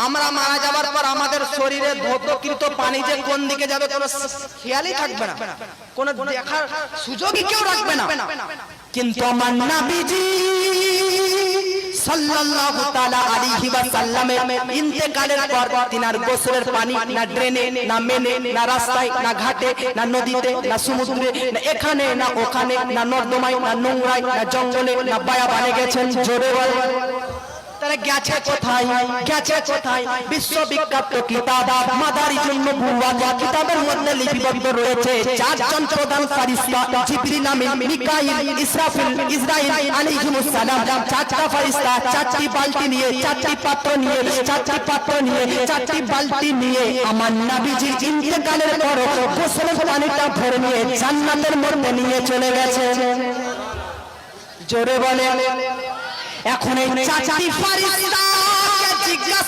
আমরা মারা যাবার পর আমাদের শরীরে ধৌতকৃত পানি যে কোন দিকে যাবে কোনো খেয়ালই থাকবে না, কোনো দেখার সুযোগই কেউ রাখবে না। কিন্তু আমার নবীজি সাল্লাল্লাহু তাআলা আলাইহি ওয়াসাল্লামের ইন্তেকালের পর তিনার গোসলের পানি না ড্রেনে, না মেনে, না রাস্তায়, না ঘাটে, না নদীতে, না সমুদ্রে, না এখানে, না ওখানে, না নর্দমায়, না নোংরায়, না জঙ্গলে, না বায়াবানে গেছেন। জোরে বলেন তাহলে গেছে কোথায়? গেছে কোথায়? বিশ্ববিখ্যাত কিতাব মাদারিজুন নবুওয়া কিতাবের মধ্যে লিপিবদ্ধ রয়েছে চারজন প্রধান ফেরেশতা জিবরিল, আমিন, মিকাইল, ইসরাফিল, ইসরাইল আলাইহিমুস সালাম, চারটা ফেরেশতা চারটি বালতি নিয়ে, চারটি পাত্র নিয়ে, চারটি পাত্র নিয়ে, চারটি বালতি নিয়ে আমার নবীজির ইন্তেকালের পর গোসলের পানিটা ভরে নিয়ে জান্নাতের মধ্যে নিয়ে চলে গেছে। জোরে বলেন। এখন এই চারটি ফেরেশতাকে জিজ্ঞাসা